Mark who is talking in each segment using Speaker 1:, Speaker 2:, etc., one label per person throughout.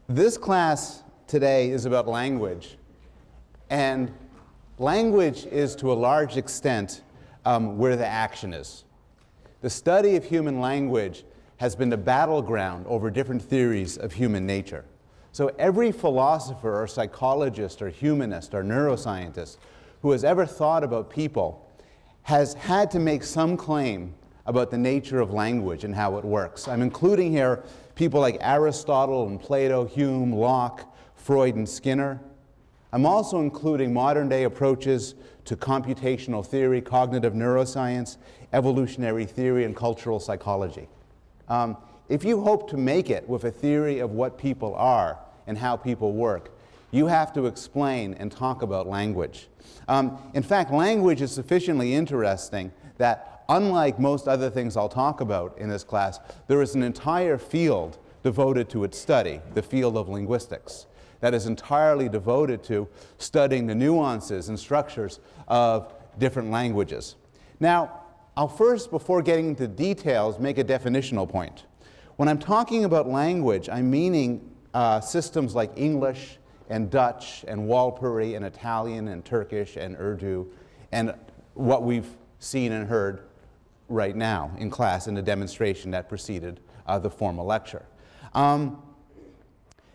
Speaker 1: This class today is about language, and language is to a large extent where the action is. The study of human language has been the battleground over different theories of human nature. So every philosopher or psychologist or humanist or neuroscientist who has ever thought about people has had to make some claim about the nature of language and how it works. I'm including here people like Aristotle and Plato, Hume, Locke, Freud, and Skinner. I'm also including modern-day approaches to computational theory, cognitive neuroscience, evolutionary theory, and cultural psychology. If you hope to make it with a theory of what people are and how people work, you have to explain and talk about language. In fact, language is sufficiently interesting that, unlike most other things I'll talk about in this class, there is an entire field devoted to its study, the field of linguistics, that is entirely devoted to studying the nuances and structures of different languages. Now, I'll first, before getting into details, make a definitional point. When I'm talking about language, I'm meaning systems like English and Dutch and Walpuri and Italian and Turkish and Urdu and what we've seen and heard right now in class in the demonstration that preceded the formal lecture.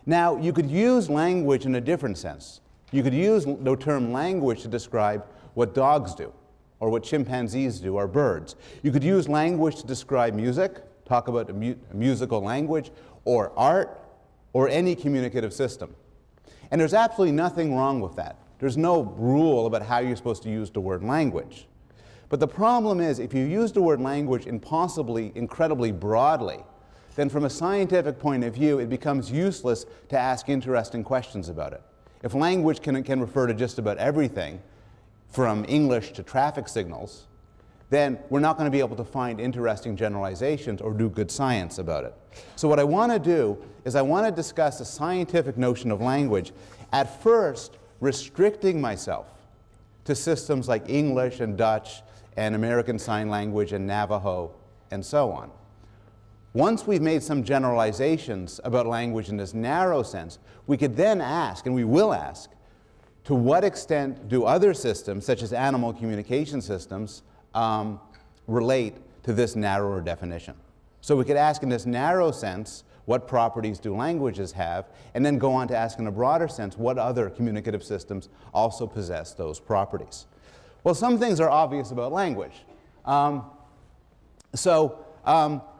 Speaker 1: Now, you could use language in a different sense. You could use the term language to describe what dogs do, or what chimpanzees do, or birds. You could use language to describe music, talk about a musical language, or art, or any communicative system. And there's absolutely nothing wrong with that. There's no rule about how you're supposed to use the word language. But the problem is, if you use the word language impossibly, incredibly broadly, then from a scientific point of view, it becomes useless to ask interesting questions about it. If language can refer to just about everything, from English to traffic signals, then we're not going to be able to find interesting generalizations or do good science about it. So what I want to do is I want to discuss a scientific notion of language, at first restricting myself to systems like English and Dutch and American Sign Language and Navajo and so on. Once we've made some generalizations about language in this narrow sense, we could then ask, and we will ask, to what extent do other systems, such as animal communication systems, relate to this narrower definition? So we could ask in this narrow sense, what properties do languages have, and then go on to ask in a broader sense, what other communicative systems also possess those properties? Well, some things are obvious about language. Here are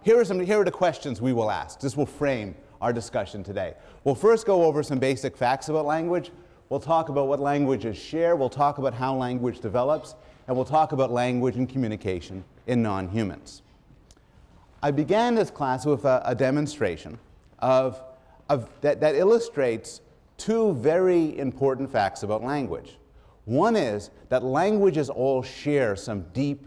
Speaker 1: the questions we will ask. This will frame our discussion today. We'll first go over some basic facts about language. We'll talk about what languages share. We'll talk about how language develops. And we'll talk about language and communication in non-humans. I began this class with a demonstration that illustrates two very important facts about language. One is that languages all share some deep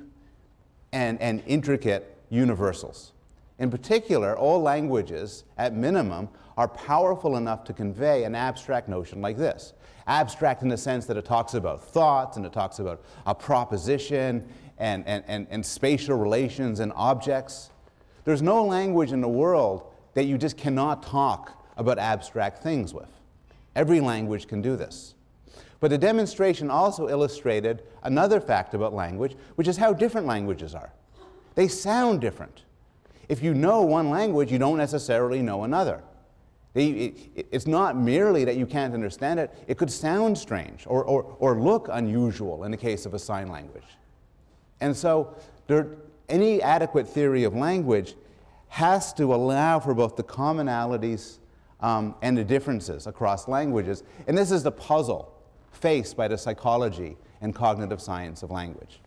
Speaker 1: and intricate universals. In particular, all languages, at minimum, are powerful enough to convey an abstract notion like this. Abstract in the sense that it talks about thoughts, and it talks about a proposition, and spatial relations and objects. There's no language in the world that you just cannot talk about abstract things with. Every language can do this. But the demonstration also illustrated another fact about language, which is how different languages are. They sound different. If you know one language, you don't necessarily know another. It's not merely that you can't understand it. It could sound strange or look unusual in the case of a sign language. And so any adequate theory of language has to allow for both the commonalities and the differences across languages. And this is the puzzle faced by the psychology and cognitive science of language.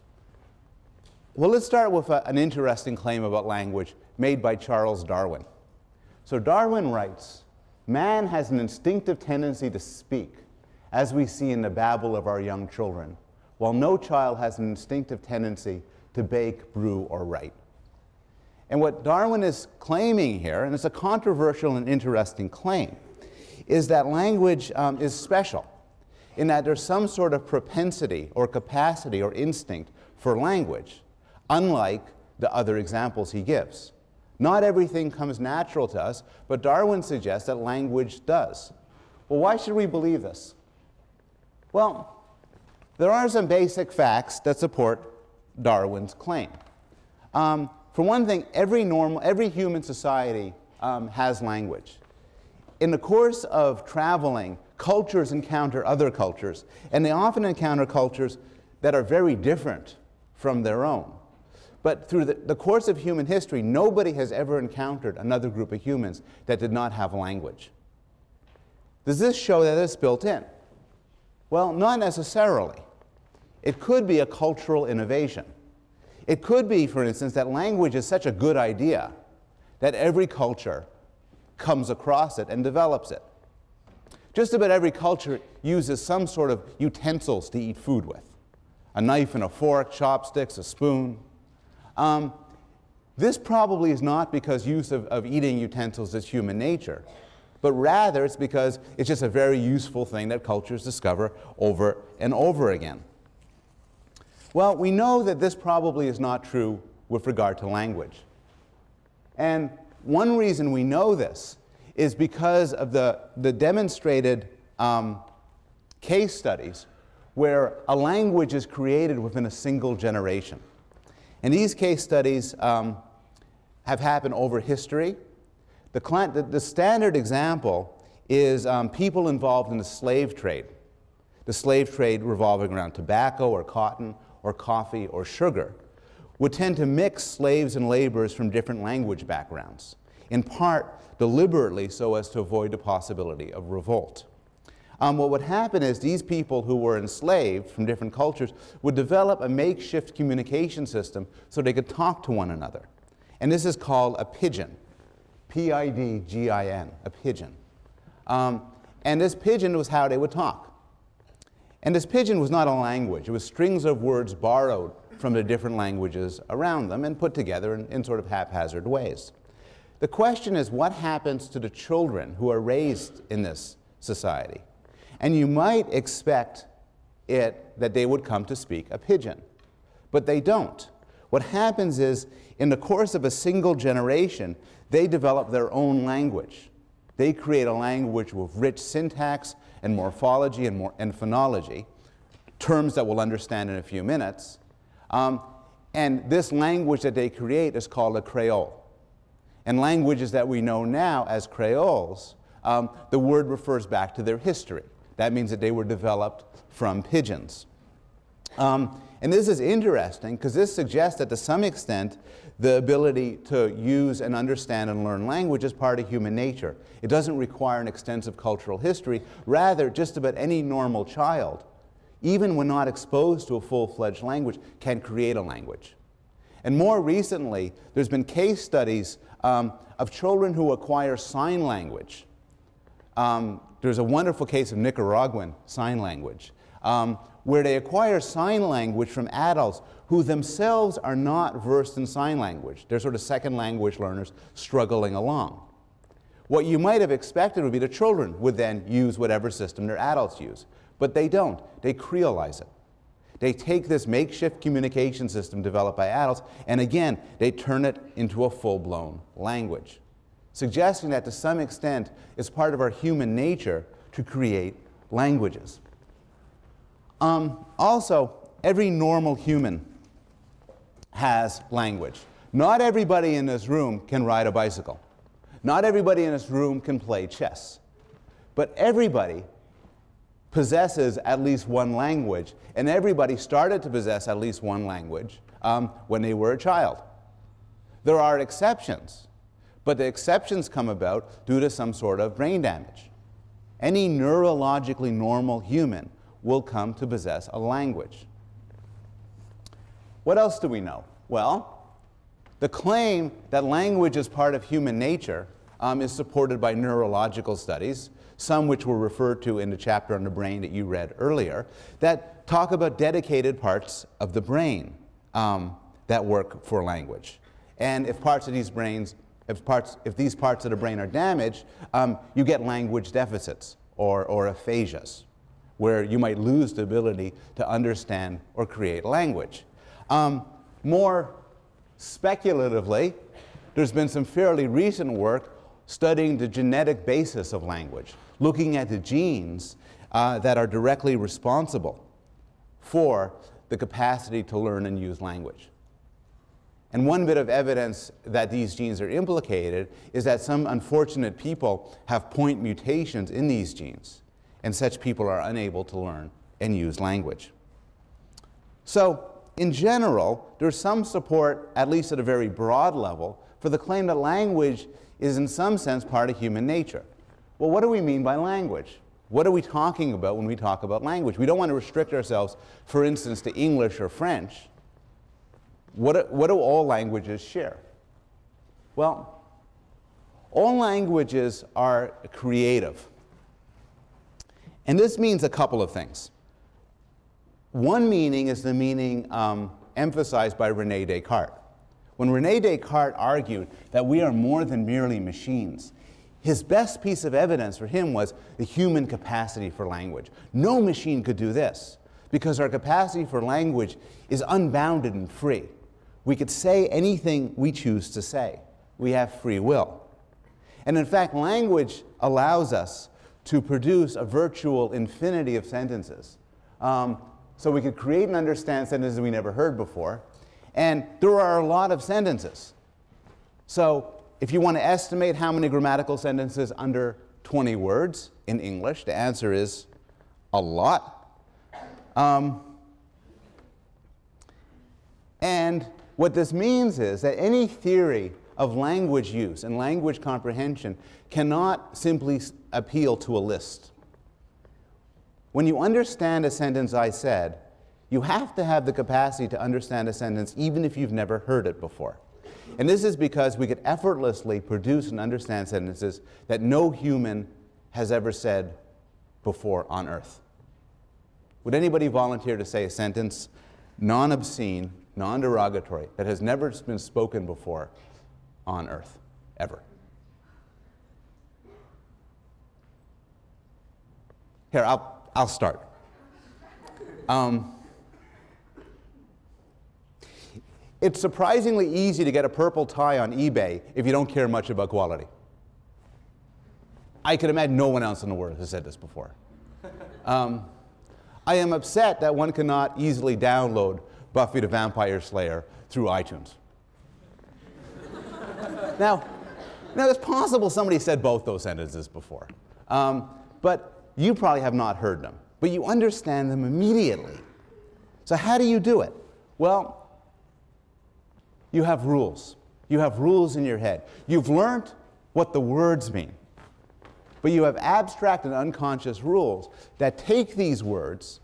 Speaker 1: Well, let's start with an interesting claim about language made by Charles Darwin. So Darwin writes, "Man has an instinctive tendency to speak, as we see in the babble of our young children, while no child has an instinctive tendency to bake, brew, or write." And what Darwin is claiming here, and it's a controversial and interesting claim, is that language is special, in that there's some sort of propensity or capacity or instinct for language, unlike the other examples he gives. Not everything comes natural to us, but Darwin suggests that language does. Well, why should we believe this? Well, there are some basic facts that support Darwin's claim. For one thing, every human society has language. In the course of traveling, cultures encounter other cultures, and they often encounter cultures that are very different from their own. But through the course of human history, nobody has ever encountered another group of humans that did not have language. Does this show that it's built in? Well, not necessarily. It could be a cultural innovation. It could be, for instance, that language is such a good idea that every culture comes across it and develops it. Just about every culture uses some sort of utensils to eat food with. A knife and a fork, chopsticks, a spoon. This probably is not because use of eating utensils is human nature, but rather it's because it's just a very useful thing that cultures discover over and over again. Well, we know that this probably is not true with regard to language. And one reason we know this is because of the demonstrated case studies where a language is created within a single generation. And these case studies have happened over history. The standard example is people involved in the slave trade. The slave trade revolving around tobacco or cotton or coffee or sugar would tend to mix slaves and laborers from different language backgrounds, in part deliberately so as to avoid the possibility of revolt. What would happen is these people who were enslaved from different cultures would develop a makeshift communication system so they could talk to one another. And this is called a pidgin, P-I-D-G-I-N, a pidgin. And this pidgin was how they would talk. And this pidgin was not a language. It was strings of words borrowed from the different languages around them and put together in sort of haphazard ways. The question is, what happens to the children who are raised in this society? And you might expect that they would come to speak a pidgin, but they don't. What happens is, in the course of a single generation, they develop their own language. They create a language with rich syntax and morphology and phonology, terms that we'll understand in a few minutes. And this language that they create is called a Creole. And languages that we know now as Creoles, the word refers back to their history. That means that they were developed from pidgins. And this is interesting because this suggests that to some extent the ability to use and understand and learn language is part of human nature. It doesn't require an extensive cultural history. Rather, just about any normal child, even when not exposed to a full-fledged language, can create a language. And more recently, there's been case studies of children who acquire sign language. There's a wonderful case of Nicaraguan sign language, where they acquire sign language from adults who themselves are not versed in sign language. They're sort of second language learners struggling along. What you might have expected would be the children would then use whatever system their adults use, but they don't. They Creolize it. They take this makeshift communication system developed by adults, and again, they turn it into a full-blown language, suggesting that to some extent it's part of our human nature to create languages. Also, every normal human has language. Not everybody in this room can ride a bicycle. Not everybody in this room can play chess. But everybody possesses at least one language, and everybody started to possess at least one language when they were a child. There are exceptions, but the exceptions come about due to some sort of brain damage. Any neurologically normal human will come to possess a language. What else do we know? Well, the claim that language is part of human nature is supported by neurological studies, some which were referred to in the chapter on the brain that you read earlier, that talk about dedicated parts of the brain that work for language. And if parts of these brains, if these parts of the brain are damaged, you get language deficits or aphasias, where you might lose the ability to understand or create language. More speculatively, there's been some fairly recent work studying the genetic basis of language, looking at the genes that are directly responsible for the capacity to learn and use language. And one bit of evidence that these genes are implicated is that some unfortunate people have point mutations in these genes, and such people are unable to learn and use language. So, in general, there's some support, at least at a very broad level, for the claim that language is in some sense part of human nature. Well, what do we mean by language? What are we talking about when we talk about language? We don't want to restrict ourselves, for instance, to English or French. What do all languages share? Well, all languages are creative. And this means a couple of things. One meaning is the meaning emphasized by René Descartes. When René Descartes argued that we are more than merely machines, his best piece of evidence for him was the human capacity for language. No machine could do this because our capacity for language is unbounded and free. We could say anything we choose to say. We have free will. And in fact, language allows us to produce a virtual infinity of sentences. So we could create and understand sentences we never heard before. And there are a lot of sentences. So if you want to estimate how many grammatical sentences under 20 words in English, the answer is a lot. And what this means is that any theory of language use and language comprehension cannot simply appeal to a list. When you understand a sentence I said, you have to have the capacity to understand a sentence even if you've never heard it before. And this is because we could effortlessly produce and understand sentences that no human has ever said before on earth. Would anybody volunteer to say a sentence, non-obscene, non-derogatory, that has never been spoken before on earth, ever? Here, I'll start. It's surprisingly easy to get a purple tie on eBay if you don't care much about quality. I could imagine no one else in the world has said this before. I am upset that one cannot easily download Buffy the Vampire Slayer through iTunes. Now, it's possible somebody said both those sentences before, but you probably have not heard them, but you understand them immediately. So how do you do it? Well, you have rules. You have rules in your head. You've learned what the words mean, but you have abstract and unconscious rules that take these words,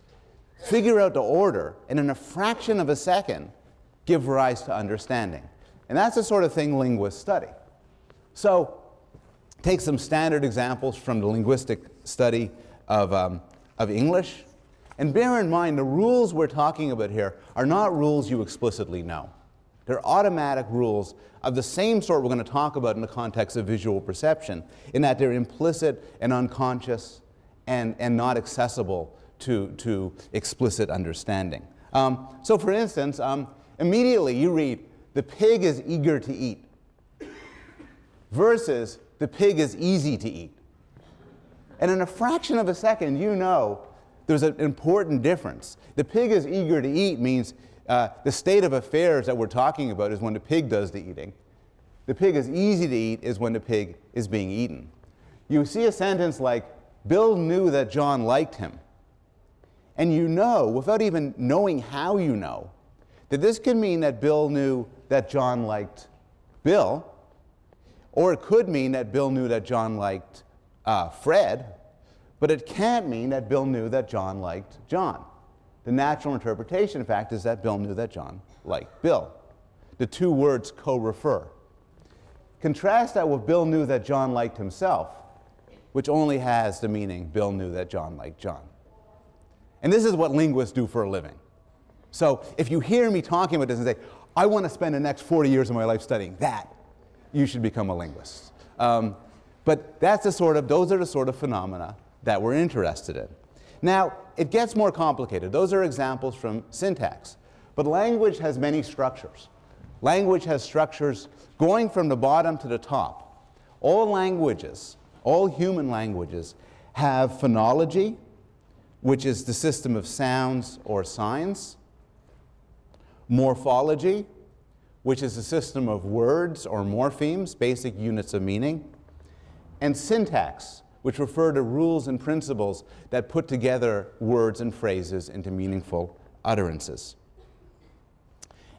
Speaker 1: figure out the order, and in a fraction of a second, give rise to understanding. And that's the sort of thing linguists study. So, take some standard examples from the linguistic study of English, and bear in mind the rules we're talking about here are not rules you explicitly know. They're automatic rules of the same sort we're going to talk about in the context of visual perception, in that they're implicit and unconscious and not accessible to explicit understanding. So for instance, immediately you read, "The pig is eager to eat," versus "the pig is easy to eat." And in a fraction of a second, you know there's an important difference. The pig is eager to eat means the state of affairs that we're talking about is when the pig does the eating. The pig is easy to eat is when the pig is being eaten. You see a sentence like, "Bill knew that John liked him." And you know, without even knowing how you know, that this can mean that Bill knew that John liked Bill, or it could mean that Bill knew that John liked Fred, but it can't mean that Bill knew that John liked John. The natural interpretation, in fact, is that Bill knew that John liked Bill. The two words co-refer. Contrast that with Bill knew that John liked himself, which only has the meaning Bill knew that John liked John. And this is what linguists do for a living. So if you hear me talking about this and say, "I want to spend the next 40 years of my life studying that," you should become a linguist. But those are the sort of phenomena that we're interested in. Now, it gets more complicated. Those are examples from syntax. But language has many structures. Language has structures going from the bottom to the top. All languages, all human languages, have phonology, which is the system of sounds or signs, morphology, which is a system of words or morphemes, basic units of meaning, and syntax, which refer to rules and principles that put together words and phrases into meaningful utterances.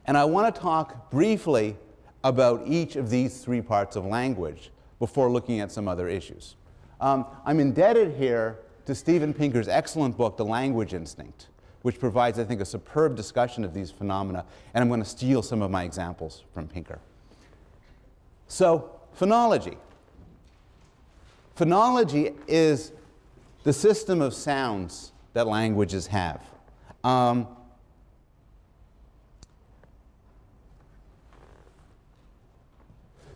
Speaker 1: And I want to talk briefly about each of these three parts of language before looking at some other issues. I'm indebted here to Steven Pinker's excellent book, The Language Instinct, which provides, I think, a superb discussion of these phenomena, and I'm going to steal some of my examples from Pinker. So, phonology. Phonology is the system of sounds that languages have.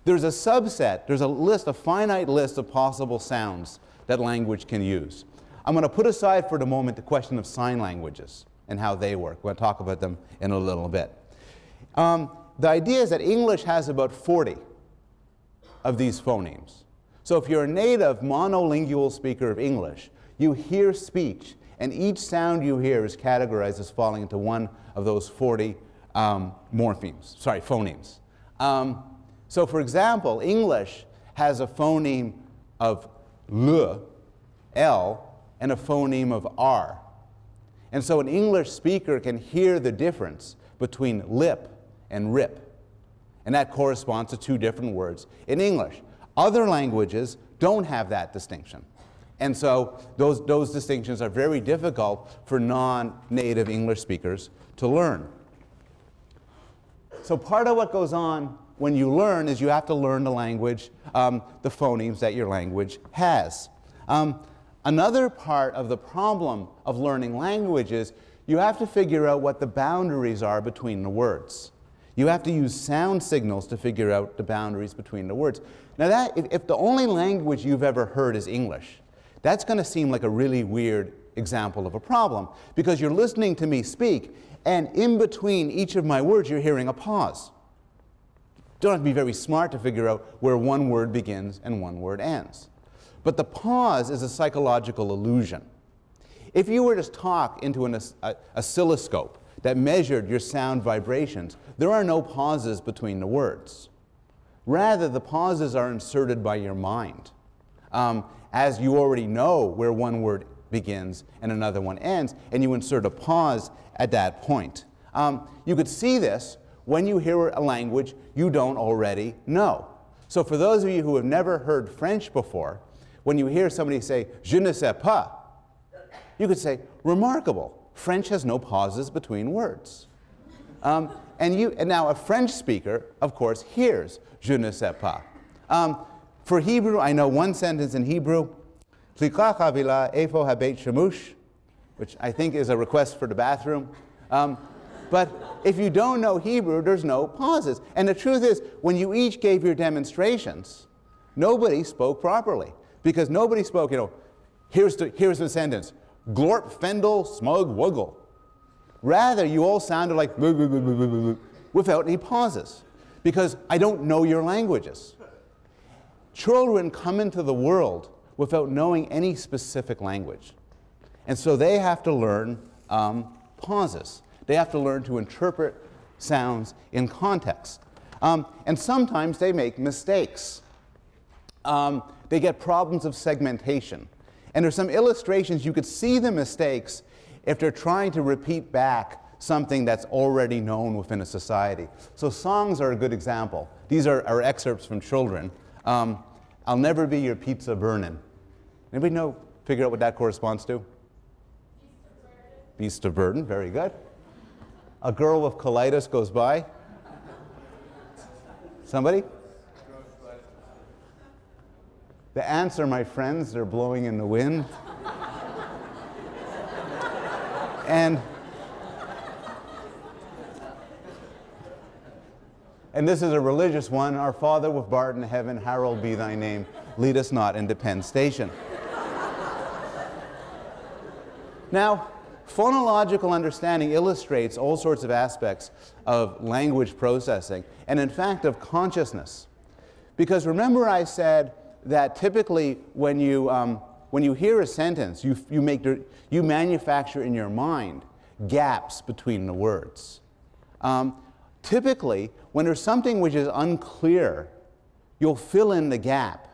Speaker 1: There's a subset, there's a finite list of possible sounds that language can use. I'm going to put aside for the moment the question of sign languages and how they work. We're going to talk about them in a little bit. The idea is that English has about 40 of these phonemes. So if you're a native monolingual speaker of English, you hear speech, and each sound you hear is categorized as falling into one of those 40 phonemes. So for example, English has a phoneme of L, and a phoneme of R. And so an English speaker can hear the difference between lip and rip. And that corresponds to two different words in English. Other languages don't have that distinction. And so those distinctions are very difficult for non-native English speakers to learn. So part of what goes on when you learn is you have to learn the language, the phonemes that your language has. Another part of the problem of learning language is you have to figure out what the boundaries are between the words. You have to use sound signals to figure out the boundaries between the words. Now if the only language you've ever heard is English, that's going to seem like a really weird example of a problem, because you're listening to me speak, and in between each of my words you're hearing a pause. You don't have to be very smart to figure out where one word begins and one word ends. But the pause is a psychological illusion. If you were to talk into an oscilloscope that measured your sound vibrations, there are no pauses between the words. Rather, the pauses are inserted by your mind. As you already know where one word begins and another one ends, and you insert a pause at that point. You could see this when you hear a language you don't already know. So for those of you who have never heard French before, when you hear somebody say, "Je ne sais pas," you could say, "Remarkable, French has no pauses between words." And now a French speaker, of course, hears "Je ne sais pas." For Hebrew, I know one sentence in Hebrew, which I think is a request for the bathroom. But if you don't know Hebrew, there's no pauses. And the truth is, when you each gave your demonstrations, nobody spoke properly. Because nobody spoke, here's the sentence, glort, fendel, smug, wuggle. Rather, you all sounded like without any pauses. Because I don't know your languages. Children come into the world without knowing any specific language. And so they have to learn pauses. They have to learn to interpret sounds in context. And sometimes they make mistakes. They get problems of segmentation. And there's some illustrations you could see the mistakes if they're trying to repeat back something that's already known within a society. So songs are a good example. These are excerpts from children. I'll never be your pizza burnin'. Anybody figure out what that corresponds to? Beast of burden, very good. A girl with colitis goes by. Somebody? The ants are my friends, they're blowing in the wind. And this is a religious one. Our Father which art in heaven, hallowed be thy name. Lead us not into Penn Station. Now, Phonological understanding illustrates all sorts of aspects of language processing, and in fact of consciousness. Because remember I said that typically when you hear a sentence, you manufacture in your mind gaps between the words. Typically, when there's something which is unclear, you'll fill in the gap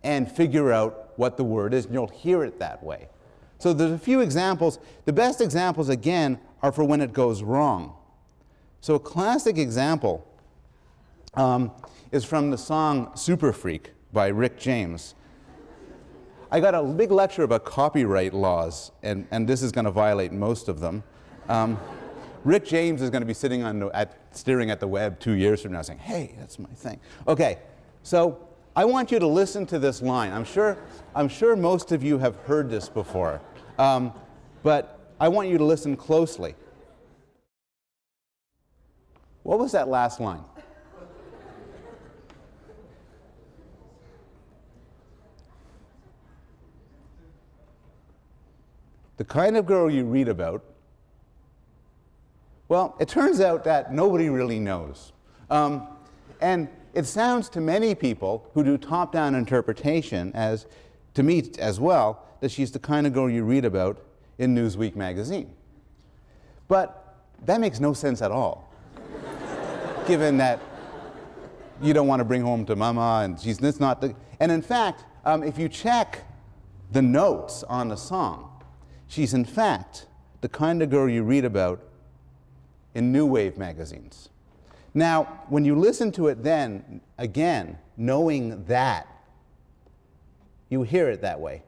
Speaker 1: and figure out what the word is, and you'll hear it that way. So there's a few examples. The best examples, again, are for when it goes wrong. So a classic example is from the song Super Freak by Rick James. I got a big lecture about copyright laws, and this is going to violate most of them. Rick James is going to be sitting staring at the web 2 years from now saying, hey, that's my thing. Okay, so I want you to listen to this line. I'm sure most of you have heard this before, but I want you to listen closely. What was that last line? The kind of girl you read about. Well, it turns out that nobody really knows. And it sounds to many people who do top-down interpretation, as to me as well, that she's the kind of girl you read about in Newsweek magazine. But that makes no sense at all, given that you don't want to bring home to mama, and it's not the... And in fact, if you check the notes on the song, she's in fact the kind of girl you read about in New Wave magazines. Now, when you listen to it then, again, knowing that, you hear it that way.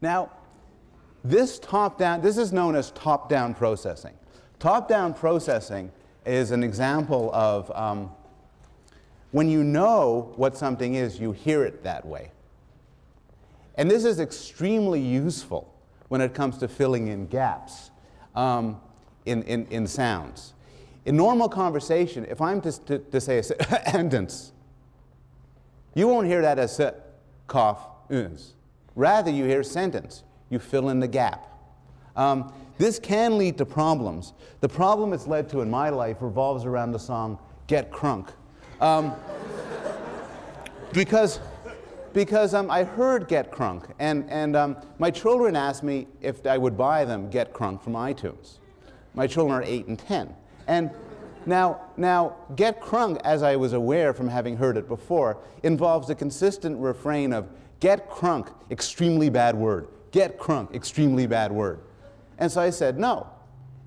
Speaker 1: Now, this is known as top-down processing. Top-down processing is an example of when you know what something is, you hear it that way. And this is extremely useful when it comes to filling in gaps in sounds. In normal conversation, if I'm to say a sentence, you won't hear that as cough, uns. Rather, you hear sentence. You fill in the gap. This can lead to problems. The problem it's led to in my life revolves around the song Get Crunk. Because I heard Get Crunk, and my children asked me if I would buy them Get Crunk from iTunes. My children are 8 and 10. And now Get Crunk, as I was aware from having heard it before, involves a consistent refrain of Get Crunk, extremely bad word. Get Crunk, extremely bad word. And so I said no.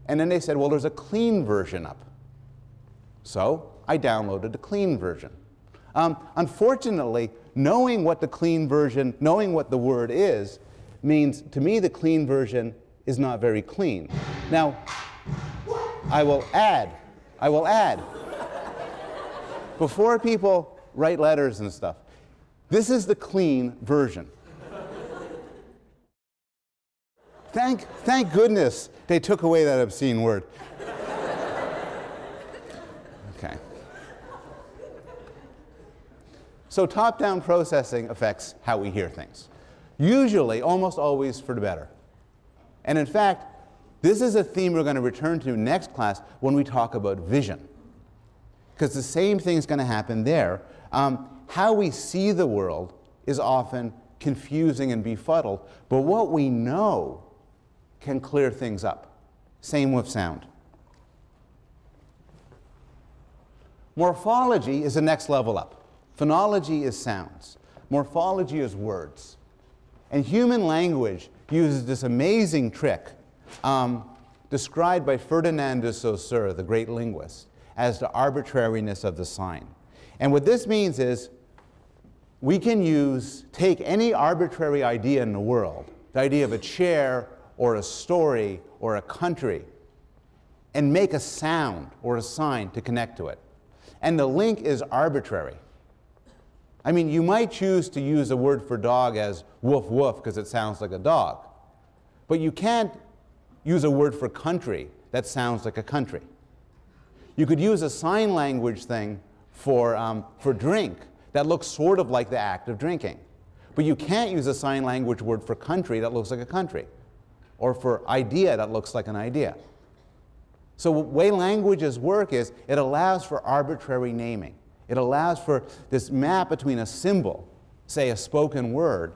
Speaker 1: And then they said, well, there's a clean version up. So I downloaded the clean version. Unfortunately, knowing what the clean version, knowing what the word is, means to me the clean version is not very clean. Now, I will add, before people write letters and stuff, this is the clean version. Thank goodness they took away that obscene word. Okay. So top-down processing affects how we hear things. Usually, almost always for the better. And in fact, this is a theme we're going to return to next class when we talk about vision. Because the same thing is going to happen there. How we see the world is often confusing and befuddled, but what we know can clear things up. Same with sound. Morphology is the next level up. Phonology is sounds. Morphology is words. And human language uses this amazing trick described by Ferdinand de Saussure, the great linguist, as the arbitrariness of the sign. And what this means is we can take any arbitrary idea in the world, the idea of a chair or a story or a country, and make a sound or a sign to connect to it. And the link is arbitrary. I mean, you might choose to use a word for dog as woof woof because it sounds like a dog. But you can't use a word for country that sounds like a country. You could use a sign language thing for drink that looks sort of like the act of drinking. But you can't use a sign language word for country that looks like a country. or for idea that looks like an idea. So the way languages work is it allows for arbitrary naming. It allows for this map between a symbol, say a spoken word,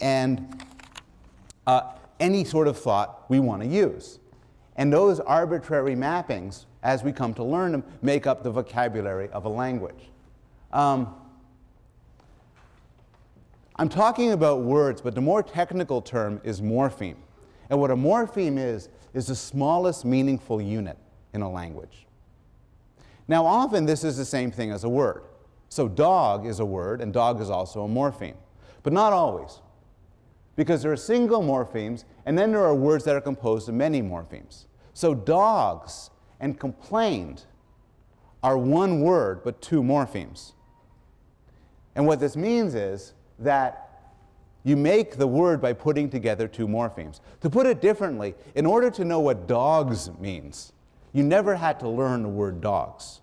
Speaker 1: and any sort of thought we want to use. And those arbitrary mappings, as we come to learn them, make up the vocabulary of a language. I'm talking about words, but the more technical term is morpheme. And what a morpheme is the smallest meaningful unit in a language. Now, often this is the same thing as a word. So dog is a word, and dog is also a morpheme. But not always. Because there are single morphemes, and then there are words that are composed of many morphemes. So dogs and complained are one word, but two morphemes. And what this means is that you make the word by putting together two morphemes. To put it differently, in order to know what dogs means, you never had to learn the word dogs.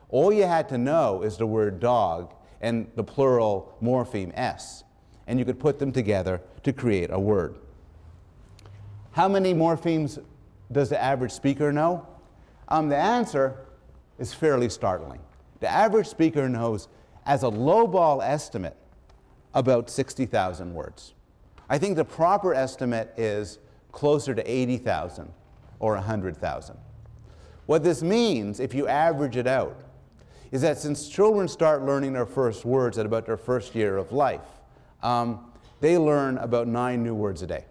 Speaker 1: All you had to know is the word dog and the plural morpheme s, and you could put them together to create a word. How many morphemes does the average speaker know? The answer is fairly startling. The average speaker knows, as a lowball estimate, about 60,000 words. I think the proper estimate is closer to 80,000 or 100,000. What this means, if you average it out, is that since children start learning their first words at about their first year of life, they learn about 9 new words a day.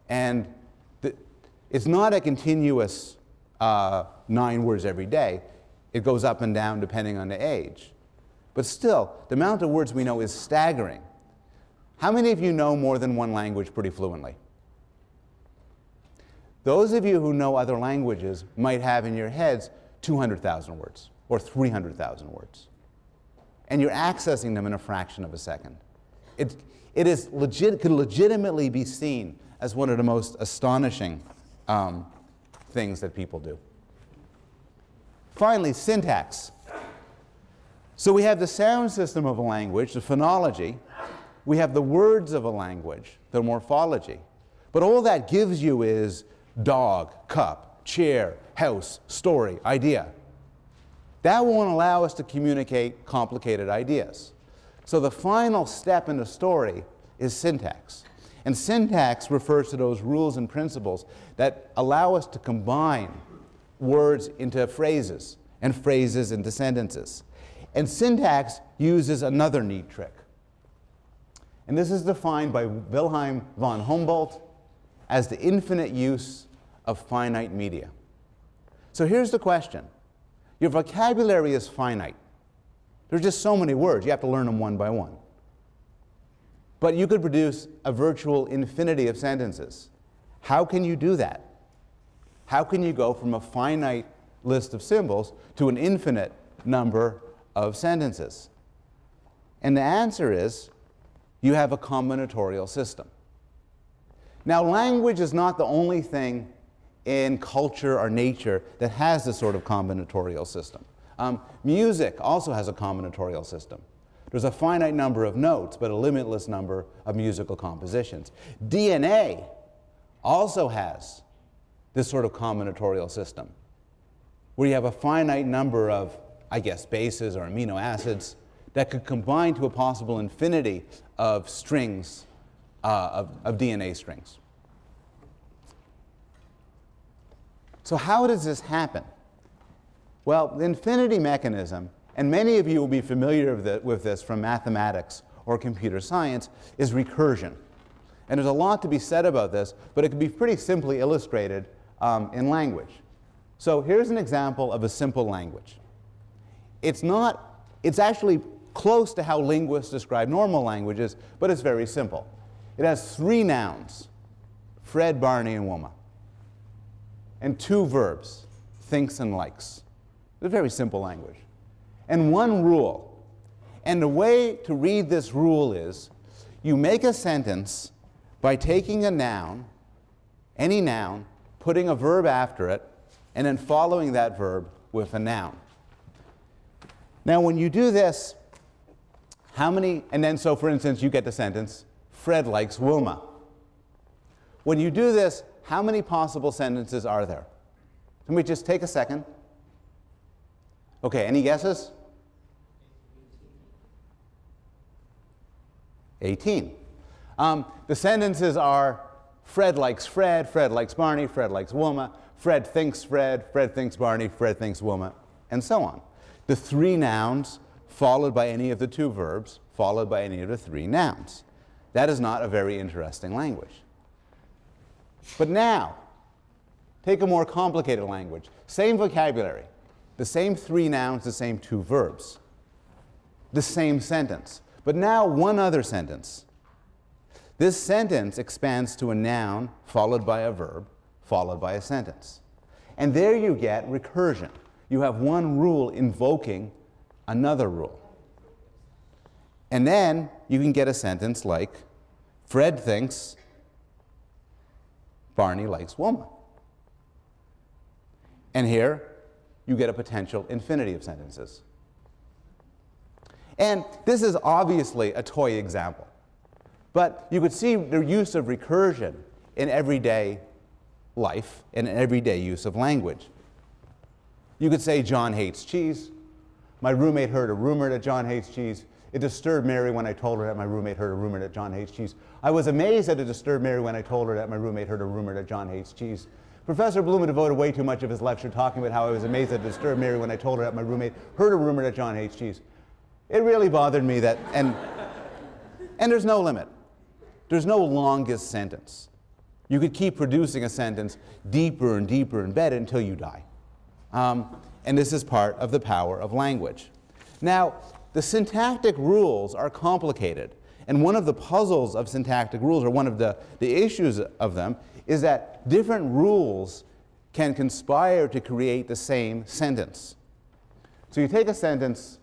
Speaker 1: And it's not a continuous 9 words every day. It goes up and down depending on the age. But still, the amount of words we know is staggering. How many of you know more than one language pretty fluently? Those of you who know other languages might have in your heads 200,000 words or 300,000 words. And you're accessing them in a fraction of a second. It could legitimately be seen as one of the most astonishing things that people do. Finally, syntax. So we have the sound system of a language, the phonology. We have the words of a language, the morphology. But all that gives you is dog, cup, chair, house, story, idea. That won't allow us to communicate complicated ideas. So the final step in the story is syntax. And syntax refers to those rules and principles that allow us to combine words into phrases and phrases into sentences. And syntax uses another neat trick. And this is defined by Wilhelm von Humboldt as the infinite use of finite media. So here's the question. Your vocabulary is finite. There's just so many words. You have to learn them one by one. But you could produce a virtual infinity of sentences. How can you do that? How can you go from a finite list of symbols to an infinite number of sentences? And the answer is, you have a combinatorial system. Now, language is not the only thing in culture or nature that has this sort of combinatorial system. Music also has a combinatorial system. There's a finite number of notes, but a limitless number of musical compositions. DNA also has this sort of combinatorial system, where you have a finite number of, I guess, bases or amino acids that could combine to a possible infinity of strings, of DNA strings. So how does this happen? Well, the infinity mechanism, and many of you will be familiar with this from mathematics or computer science, is recursion. And there's a lot to be said about this, but it can be pretty simply illustrated in language. So here's an example of a simple language. It's actually close to how linguists describe normal languages, but it's very simple. It has 3 nouns, Fred, Barney, and Wilma, and 2 verbs, thinks and likes. It's a very simple language. And 1 rule. And the way to read this rule is, you make a sentence by taking a noun, any noun, putting a verb after it, and then following that verb with a noun. Now, when you do this, and then so for instance, you get the sentence, Fred likes Wilma. When you do this, how many possible sentences are there? Can we just take a second? Okay, any guesses? 18. The sentences are Fred likes Fred, Fred likes Barney, Fred likes Wilma, Fred thinks Fred thinks Barney, Fred thinks Wilma, and so on. The three nouns followed by any of the two verbs, followed by any of the three nouns. That is not a very interesting language. But now, take a more complicated language. Same vocabulary, the same three nouns, the same two verbs, the same sentence. But now one other sentence. This sentence expands to a noun followed by a verb, followed by a sentence. And there you get recursion. You have one rule invoking another rule. And then you can get a sentence like, Fred thinks Barney likes Wilma. And here you get a potential infinity of sentences. And this is obviously a toy example. But you could see the use of recursion in everyday life and in everyday use of language. You could say, John hates cheese. My roommate heard a rumor that John hates cheese. It disturbed Mary when I told her that my roommate heard a rumor that John hates cheese. I was amazed that it disturbed Mary when I told her that my roommate heard a rumor that John hates cheese. Professor Bloom devoted way too much of his lecture talking about how I was amazed that it disturbed Mary when I told her that my roommate heard a rumor that John hates cheese. It really bothered me that, and there's no limit. There's no longest sentence. You could keep producing a sentence deeper and deeper embedded until you die. And this is part of the power of language. Now, the syntactic rules are complicated. And one of the puzzles of syntactic rules, or one of the issues of them, is that different rules can conspire to create the same sentence. So you take a sentence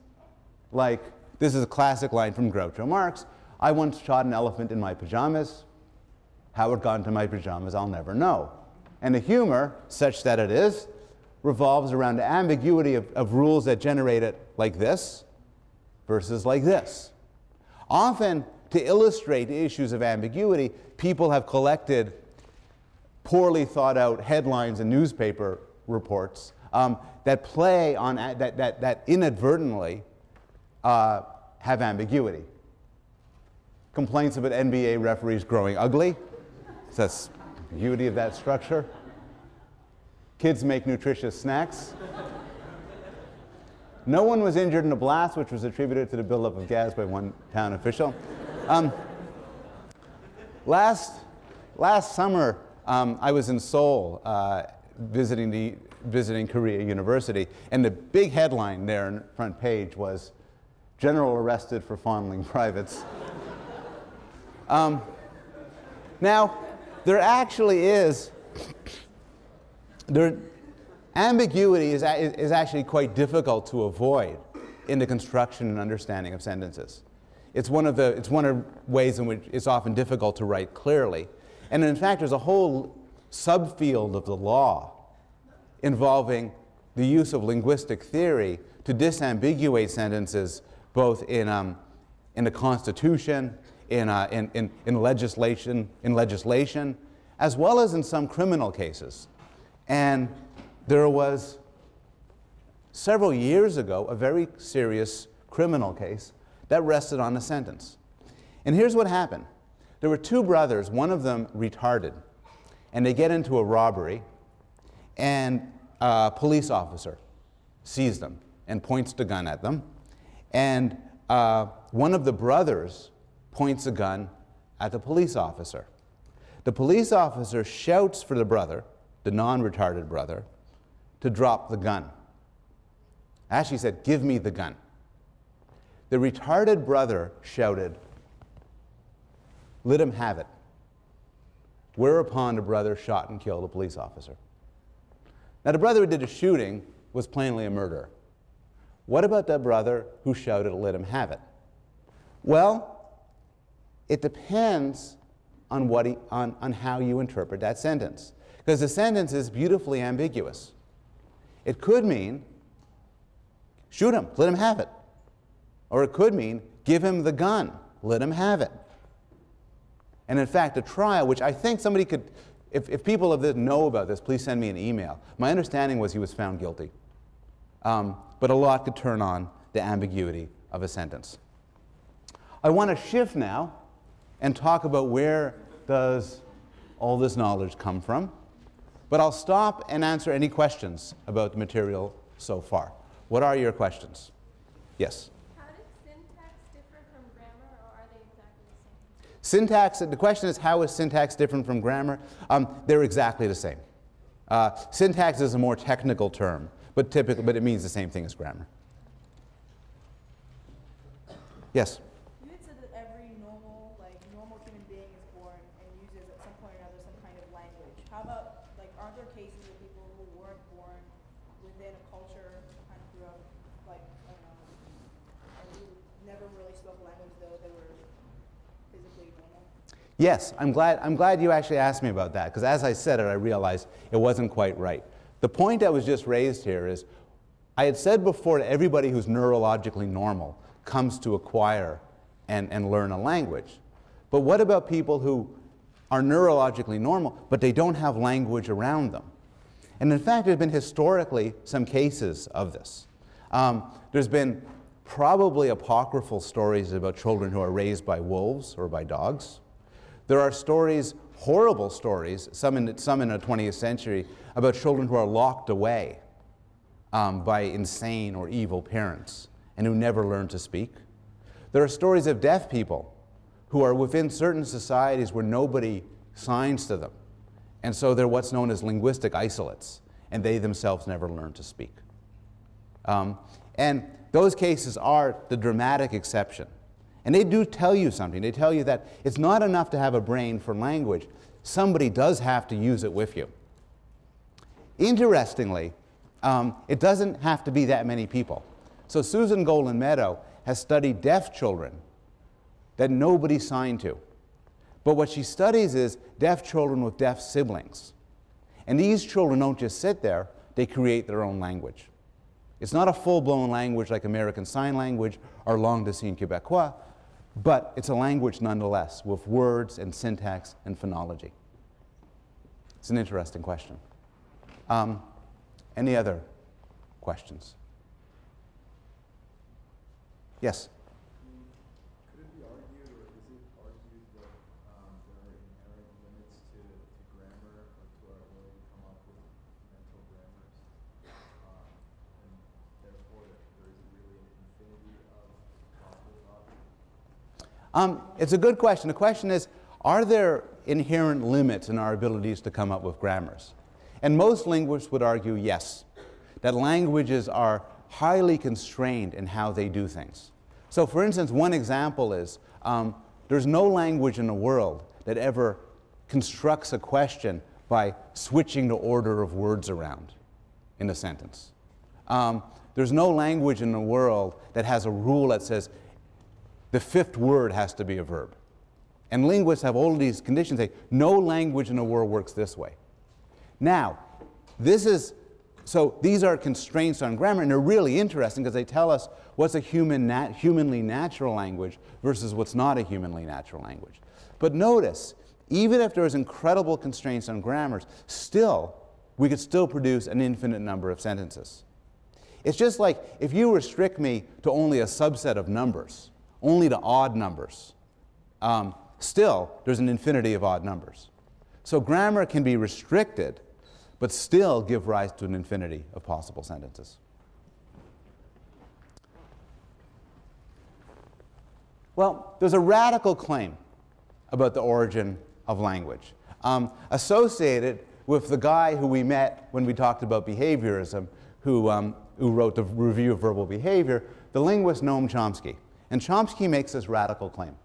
Speaker 1: like, this is a classic line from Groucho Marx, I once shot an elephant in my pajamas. How it got into my pajamas, I'll never know. And the humor, such that it is, revolves around the ambiguity of rules that generate it like this versus like this. Often, to illustrate the issues of ambiguity, people have collected poorly thought out headlines and newspaper reports that play on, that inadvertently have ambiguity. Complaints about NBA referees growing ugly. So that's the beauty of that structure. Kids make nutritious snacks. No one was injured in a blast, which was attributed to the buildup of gas by one town official. Last summer, I was in Seoul visiting Korea University, and the big headline there on the front page was, General arrested for fondling privates. Now, there actually is, ambiguity is actually quite difficult to avoid in the construction and understanding of sentences. It's one of ways in which it's often difficult to write clearly. And in fact, there's a whole subfield of the law involving the use of linguistic theory to disambiguate sentences both in the Constitution, in legislation, as well as in some criminal cases. And there was, several years ago, a very serious criminal case that rested on a sentence. And here's what happened. There were two brothers, one of them retarded, and they get into a robbery, and a police officer sees them and points the gun at them, and one of the brothers points a gun at the police officer. The police officer shouts for the brother, the non-retarded brother, to drop the gun. Actually said, give me the gun. The retarded brother shouted, let him have it. Whereupon the brother shot and killed a police officer. Now the brother who did the shooting was plainly a murderer. What about that brother who shouted, let him have it? Well, it depends on, on how you interpret that sentence. Because the sentence is beautifully ambiguous. It could mean, shoot him, let him have it. Or it could mean, give him the gun, let him have it. And in fact, a trial, which I think somebody could, if people of this know about this, please send me an email. My understanding was he was found guilty. But a lot could turn on the ambiguity of a sentence. I want to shift now and talk about where does all this knowledge come from. But I'll stop and answer any questions about the material so far. What are your questions? Yes?
Speaker 2: How does syntax differ from grammar, or are they exactly the same?
Speaker 1: Syntax, the question is, how is syntax different from grammar? They're exactly the same. Syntax is a more technical term, but it means the same thing as grammar. Yes?
Speaker 3: You had said that every normal human being is born and uses at some point or another some kind of language. How about, aren't there cases of people who weren't born within a culture, kind of grew up, and who never really spoke language though they were physically normal?
Speaker 1: Yes, I'm glad you actually asked me about that, because as I said it, I realized it wasn't quite right. The point that was just raised here is, I had said before that everybody who's neurologically normal comes to acquire and learn a language. But what about people who are neurologically normal, but they don't have language around them? And in fact, there's been historically some cases of this. There's been probably apocryphal stories about children who are raised by wolves or by dogs. There are stories, horrible stories, some in the 20th century, about children who are locked away by insane or evil parents and who never learn to speak. There are stories of deaf people who are within certain societies where nobody signs to them. And so they're what's known as linguistic isolates, and they themselves never learn to speak. And those cases are the dramatic exception. And they do tell you something. They tell you that it's not enough to have a brain for language. Somebody does have to use it with you. Interestingly, it doesn't have to be that many people. So Susan Golan Meadow has studied deaf children that nobody signed to. But what she studies is deaf children with deaf siblings. And these children don't just sit there, they create their own language. It's not a full-blown language like American Sign Language or Langue des Signes Québécois, but it's a language nonetheless with words and syntax and phonology. It's an interesting question. Any other questions? Yes?
Speaker 4: Could it be argued, or is it argued that there are inherent limits to grammar, or to our ability to come up with mental grammars, and therefore that there is really an infinity of possible thought?
Speaker 1: It's a good question. The question is, are there inherent limits in our abilities to come up with grammars? And most linguists would argue yes, that languages are highly constrained in how they do things. So for instance, one example is there's no language in the world that ever constructs a question by switching the order of words around in a sentence. There's no language in the world that has a rule that says the fifth word has to be a verb. And linguists have all of these conditions say no language in the world works this way. Now, so these are constraints on grammar, and they're really interesting because they tell us what's a humanly natural language versus what's not a humanly natural language. But notice, even if there's incredible constraints on grammars, we could still produce an infinite number of sentences. It's just like if you restrict me to only a subset of numbers, only to odd numbers, still there's an infinity of odd numbers. So grammar can be restricted, but still give rise to an infinity of possible sentences. Well, there's a radical claim about the origin of language, associated with the guy who we met when we talked about behaviorism, who wrote the Review of Verbal Behavior, the linguist Noam Chomsky. And Chomsky makes this radical claim.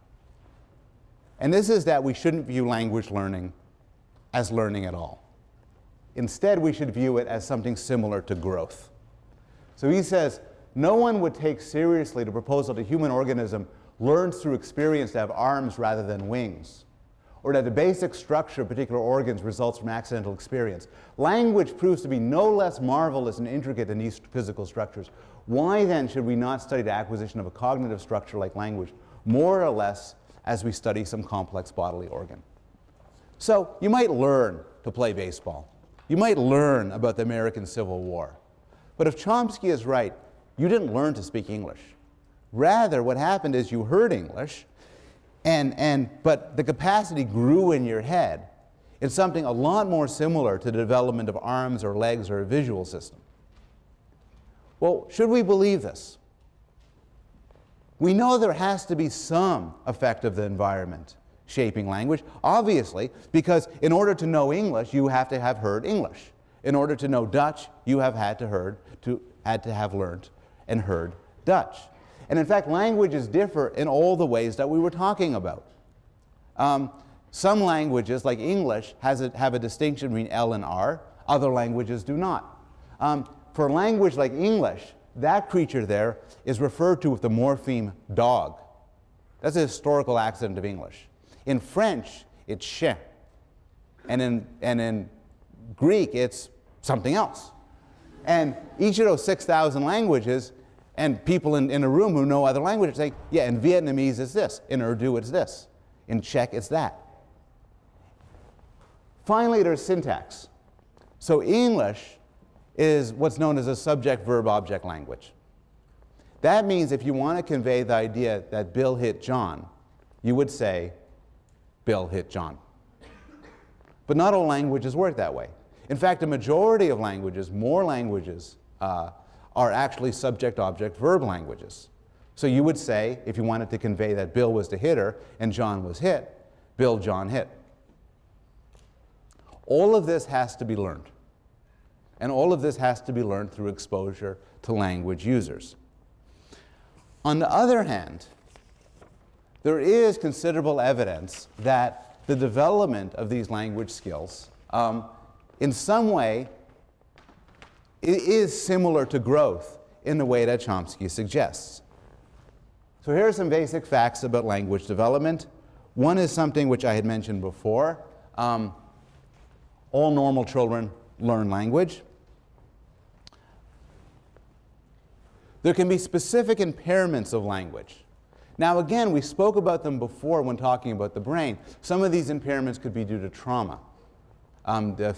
Speaker 1: And this is that we shouldn't view language learning as learning at all. Instead, we should view it as something similar to growth. So he says, no one would take seriously the proposal that the human organism learns through experience to have arms rather than wings, or that the basic structure of particular organs results from accidental experience. Language proves to be no less marvelous and intricate than these physical structures. Why then should we not study the acquisition of a cognitive structure like language more or less as we study some complex bodily organ. So you might learn to play baseball. You might learn about the American Civil War. But if Chomsky is right, you didn't learn to speak English. Rather, what happened is you heard English, but the capacity grew in your head in something a lot more similar to the development of arms or legs or a visual system. Well, should we believe this? We know there has to be some effect of the environment shaping language, obviously, because in order to know English, you have to have heard English. In order to know Dutch, you have had to have learned and heard Dutch. And in fact, languages differ in all the ways that we were talking about. Some languages, like English, have a distinction between L and R. Other languages do not. For a language like English, that creature there is referred to with the morpheme dog. That's a historical accident of English. In French, it's chien. And in Greek, it's something else. And each of those 6,000 languages, and people in a room who know other languages say, yeah, in Vietnamese it's this, in Urdu it's this, in Czech it's that. Finally, there's syntax. So English is what's known as a subject-verb-object language. That means if you want to convey the idea that Bill hit John, you would say, Bill hit John. But not all languages work that way. In fact, a majority of languages, more languages, are actually subject-object-verb languages. So you would say, if you wanted to convey that Bill was the hitter and John was hit, Bill, John hit. All of this has to be learned. And all of this has to be learned through exposure to language users. On the other hand, there is considerable evidence that the development of these language skills in some way is similar to growth in the way that Chomsky suggests. So here are some basic facts about language development. One is something which I had mentioned before. All normal children learn language. There can be specific impairments of language. Now again, we spoke about them before when talking about the brain. Some of these impairments could be due to trauma. The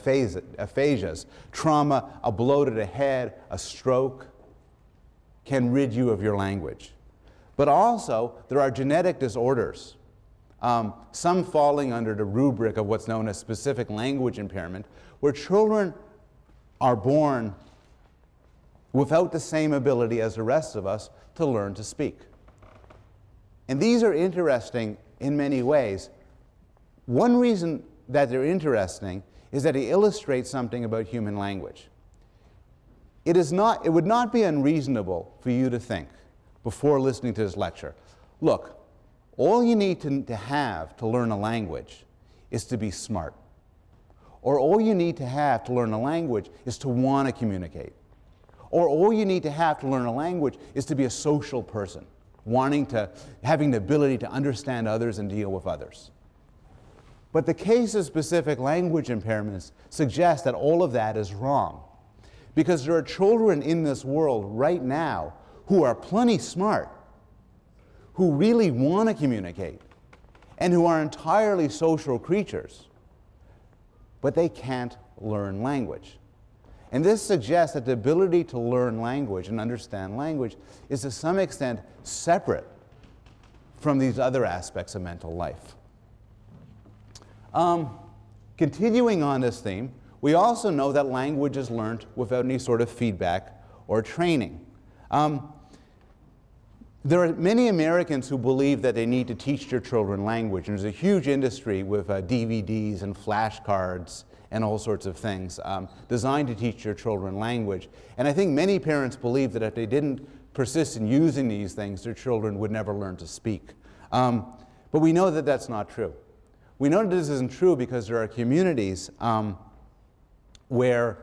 Speaker 1: aphasias. Trauma, a blow to the head, a stroke, can rid you of your language. But also, there are genetic disorders, some falling under the rubric of what's known as specific language impairment, where children are born without the same ability as the rest of us to learn to speak. And these are interesting in many ways. One reason that they're interesting is that they illustrate something about human language. It would not be unreasonable for you to think, before listening to this lecture, look, all you need to have to learn a language is to be smart. Or all you need to have to learn a language is to want to communicate. Or all you need to have to learn a language is to be a social person, having the ability to understand others and deal with others. But the case of specific language impairments suggests that all of that is wrong. Because there are children in this world right now who are plenty smart, who really want to communicate, and who are entirely social creatures, but they can't learn language. And this suggests that the ability to learn language and understand language is to some extent separate from these other aspects of mental life. Continuing on this theme, we also know that language is learned without any sort of feedback or training. There are many Americans who believe that they need to teach their children language, and there's a huge industry with DVDs and flashcards and all sorts of things designed to teach your children language. And I think many parents believe that if they didn't persist in using these things, their children would never learn to speak. But we know that that's not true. We know that this isn't true because there are communities where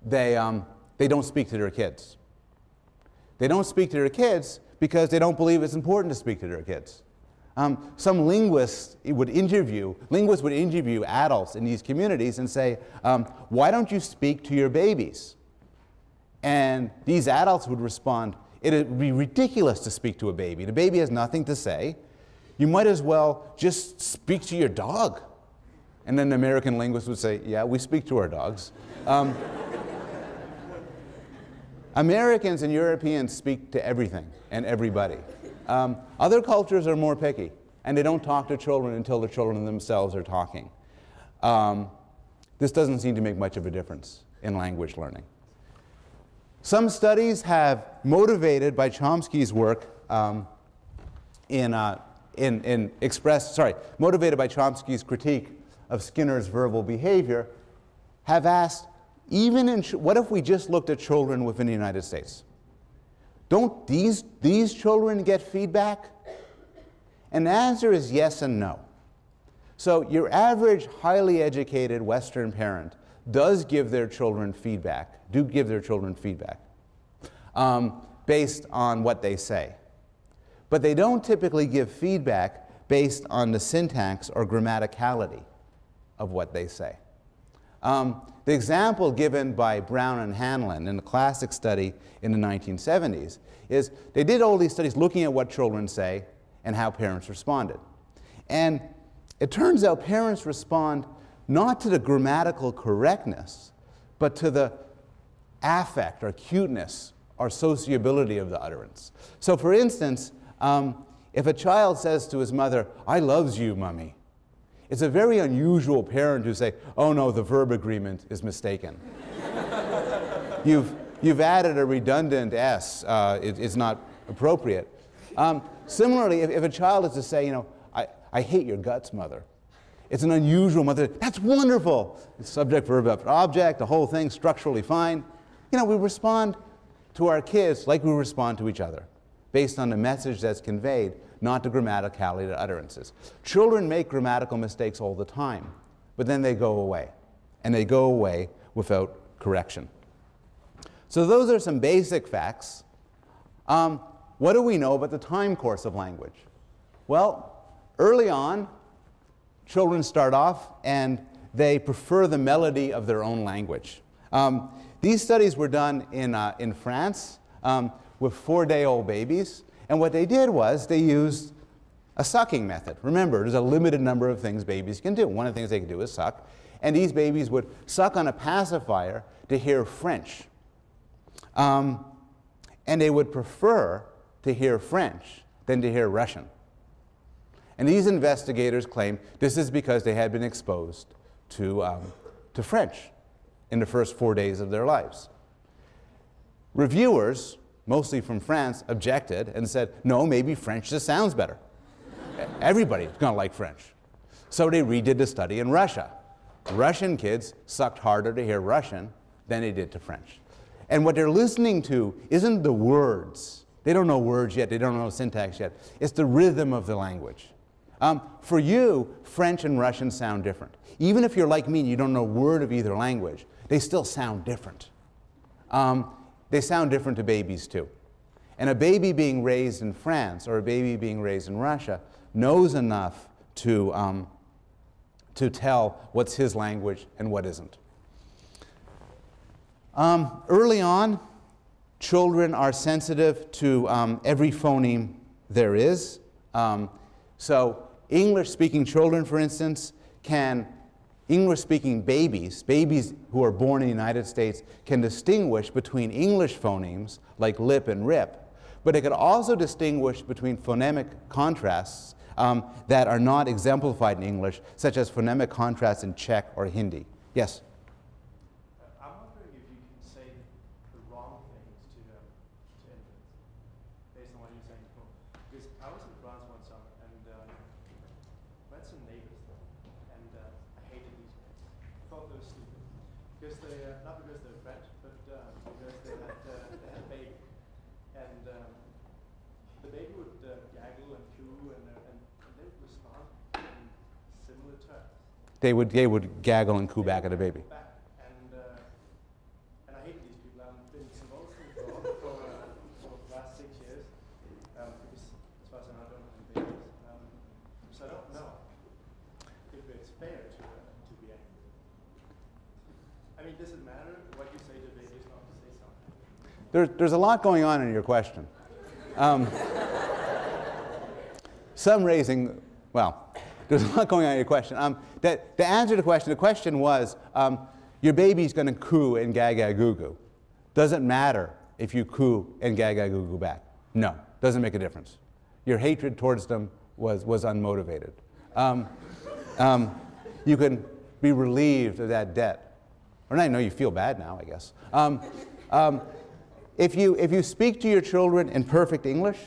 Speaker 1: they don't speak to their kids. They don't speak to their kids because they don't believe it's important to speak to their kids. Some linguists would interview adults in these communities and say, why don't you speak to your babies? And these adults would respond, it would be ridiculous to speak to a baby. The baby has nothing to say. you might as well just speak to your dog. And then the American linguist would say, yeah, we speak to our dogs. Americans and Europeans speak to everything and everybody. Other cultures are more picky, and they don't talk to children until the children themselves are talking. This doesn't seem to make much of a difference in language learning. Some studies have motivated by Chomsky's work motivated by Chomsky's critique of Skinner's verbal behavior, have asked, what if we just looked at children within the United States? Don't these children get feedback? And the answer is yes and no. So your average highly educated Western parent does give their children feedback, based on what they say. But they don't typically give feedback based on the syntax or grammaticality of what they say. The example given by Brown and Hanlon in the classic study in the 1970s is they did all these studies looking at what children say and how parents responded. And it turns out parents respond not to the grammatical correctness, but to the affect or cuteness or sociability of the utterance. So for instance, if a child says to his mother, "I loves you, Mummy," it's a very unusual parent to say, "Oh no, the verb agreement is mistaken." You've added a redundant S. It's not appropriate. Similarly, if a child is to say, you know, I hate your guts, Mother. It's an unusual mother. That's wonderful. It's subject, verb, object, the whole thing, structurally fine. You know, we respond to our kids like we respond to each other, based on the message that's conveyed, not the grammaticality of the utterances. Children make grammatical mistakes all the time, but then they go away, and they go away without correction. So those are some basic facts. What do we know about the time course of language? Well, early on, children start off and they prefer the melody of their own language. These studies were done in France with 4-day-old babies, and what they did was they used a sucking method. Remember, there's a limited number of things babies can do. One of the things they can do is suck, and these babies would suck on a pacifier to hear French. And they would prefer to hear French than to hear Russian. And these investigators claim this is because they had been exposed to French in the first 4 days of their lives. Reviewers, mostly from France, objected and said, no, maybe French just sounds better. Everybody's going to like French. So they redid the study in Russia. Russian kids sucked harder to hear Russian than they did to French. And what they're listening to isn't the words. They don't know words yet. They don't know syntax yet. It's the rhythm of the language. For you, French and Russian sound different. Even if you're like me and you don't know a word of either language, they still sound different. They sound different to babies too. And a baby being raised in France or a baby being raised in Russia knows enough to tell what's his language and what isn't. Early on, children are sensitive to every phoneme there is. So English-speaking children, for instance, English-speaking babies who are born in the United States can distinguish between English phonemes like lip and rip, but they could also distinguish between phonemic contrasts that are not exemplified in English, such as phonemic contrasts in Czech or Hindi. Yes?
Speaker 4: I'm wondering if you can say the wrong things to infants, based on what you're saying before. Because I was in France one summer, and met some neighbors there, and I hated these guys. I thought they were stupid. Because they, not because they're French, but because they had a baby. And the baby would gaggle and coo, and they would respond in similar terms.
Speaker 1: They would gaggle and coo back at a baby.
Speaker 4: And I hate these people. I've been involved for the last 6 years, because as far as I know, I don't have babies. So I don't know if it's fair to be angry. I mean, does it matter what you say to babies, not to say something?
Speaker 1: There's a lot going on in your question. some raising, well, there's a lot going on in your question. The answer to the question was, your baby's going to coo and gaga goo goo. Doesn't matter if you coo and gaga goo goo back. No, doesn't make a difference. Your hatred towards them was unmotivated. You can be relieved of that debt. Or I know you feel bad now, I guess. If you speak to your children in perfect English,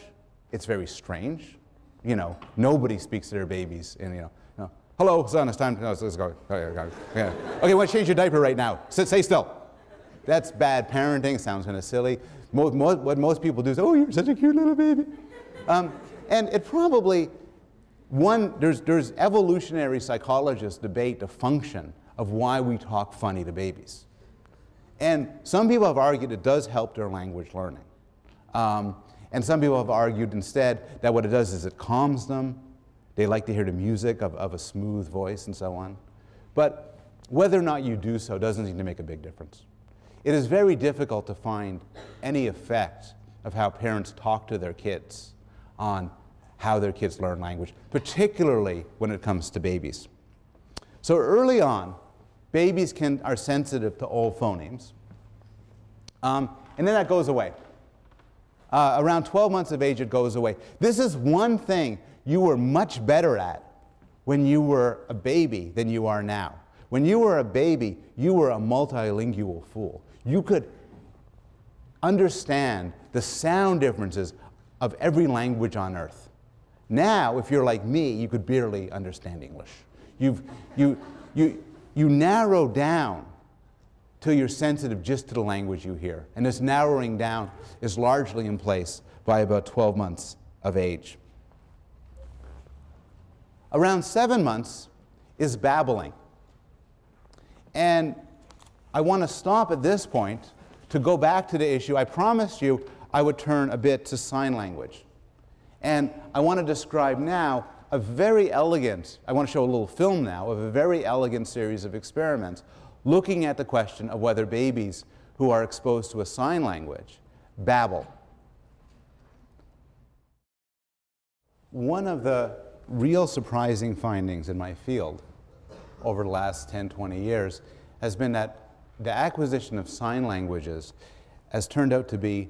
Speaker 1: it's very strange. You know, nobody speaks to their babies in, you know, hello, son, it's time to, no, let's go. Okay, I want to change your diaper right now. Stay still. That's bad parenting, sounds kind of silly. What most people do is, oh, you're such a cute little baby. And it probably, there's evolutionary psychologists debate the function of why we talk funny to babies. And some people have argued it does help their language learning. And some people have argued instead that what it does is it calms them. They like to hear the music of a smooth voice and so on. But whether or not you do so doesn't seem to make a big difference. It is very difficult to find any effect of how parents talk to their kids on how their kids learn language, particularly when it comes to babies. So early on, babies are sensitive to all phonemes, and then that goes away. Around 12 months of age, it goes away. This is one thing you were much better at when you were a baby than you are now. When you were a baby, you were a multilingual fool. You could understand the sound differences of every language on earth. Now, if you're like me, you could barely understand English. You narrow down till you're sensitive just to the language you hear. And this narrowing down is largely in place by about 12 months of age. Around 7 months is babbling. And I want to stop at this point to go back to the issue. I promised you I would turn a bit to sign language. And I want to describe now a very elegant, I want to show a little film now of a very elegant series of experiments looking at the question of whether babies who are exposed to a sign language babble. One of the real surprising findings in my field over the last 10, 20 years has been that the acquisition of sign languages has turned out to be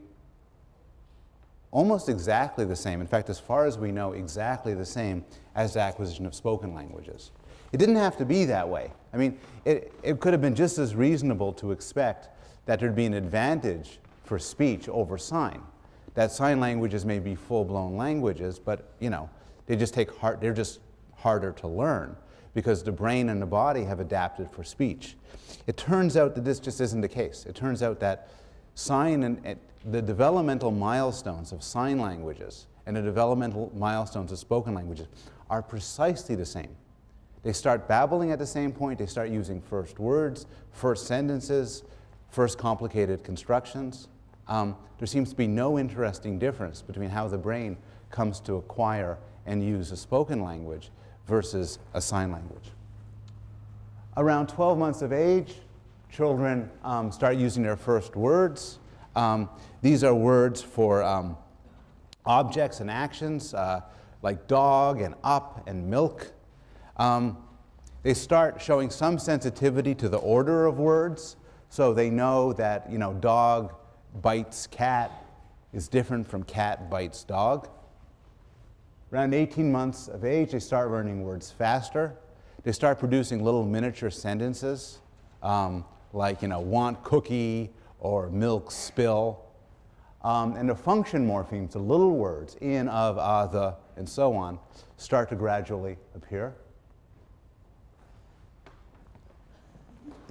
Speaker 1: almost exactly the same, in fact, as far as we know, exactly the same as the acquisition of spoken languages. It didn't have to be that way. I mean, it could have been just as reasonable to expect that there'd be an advantage for speech over sign. That sign languages may be full-blown languages, but, you know, they're just harder to learn because the brain and the body have adapted for speech. It turns out that this just isn't the case. It turns out that the developmental milestones of sign languages and the developmental milestones of spoken languages are precisely the same. They start babbling at the same point. They start using first words, first sentences, first complicated constructions. There seems to be no interesting difference between how the brain comes to acquire and use a spoken language versus a sign language. Around 12 months of age, children start using their first words. These are words for objects and actions, like dog and up and milk. They start showing some sensitivity to the order of words, so they know that, you know, dog bites cat is different from cat bites dog. Around 18 months of age, they start learning words faster. They start producing little miniature sentences, like, you know, want cookie or milk spill. And the function morphemes, the little words, in, of, the, and so on, start to gradually appear.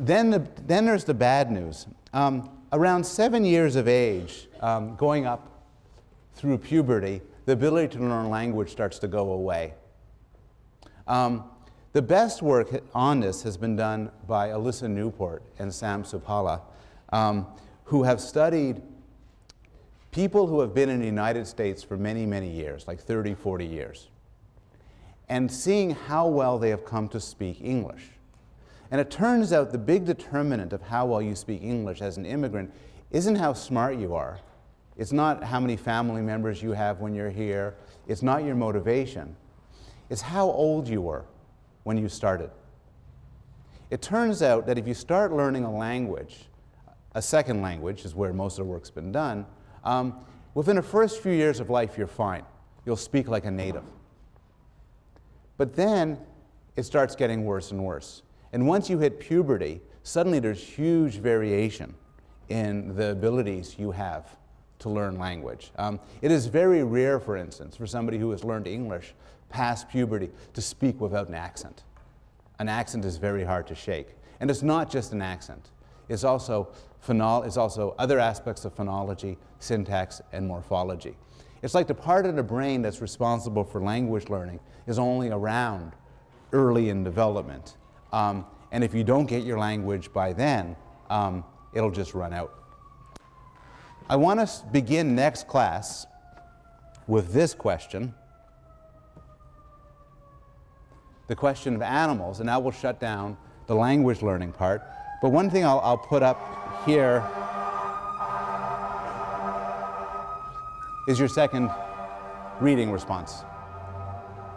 Speaker 1: Then there's the bad news. Around 7 years of age, going up through puberty, the ability to learn language starts to go away. The best work on this has been done by Alyssa Newport and Sam Supala, who have studied people who have been in the United States for many, many years, like 30, 40 years, and seeing how well they have come to speak English. And it turns out the big determinant of how well you speak English as an immigrant isn't how smart you are. It's not how many family members you have when you're here. it's not your motivation, it's how old you were when you started. It turns out that if you start learning a language, a second language is where most of the work's been done, within the first few years of life you're fine. You'll speak like a native. But then it starts getting worse and worse. And once you hit puberty, suddenly there's huge variation in the abilities you have to learn language. It is very rare, for instance, for somebody who has learned English past puberty to speak without an accent. An accent is very hard to shake. And it's not just an accent. It's also other aspects of phonology, syntax, and morphology. It's like the part of the brain that's responsible for language learning is only around early in development. And if you don't get your language by then, it'll just run out. I want to begin next class with this question, the question of animals, and that will shut down the language learning part. But one thing I'll put up here is your second reading response.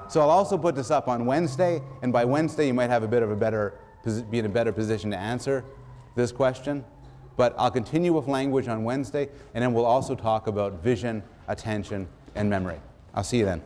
Speaker 1: So I'll also put this up on Wednesday, and by Wednesday you might have be in a better position to answer this question. But I'll continue with language on Wednesday, and then we'll also talk about vision, attention, and memory. I'll see you then.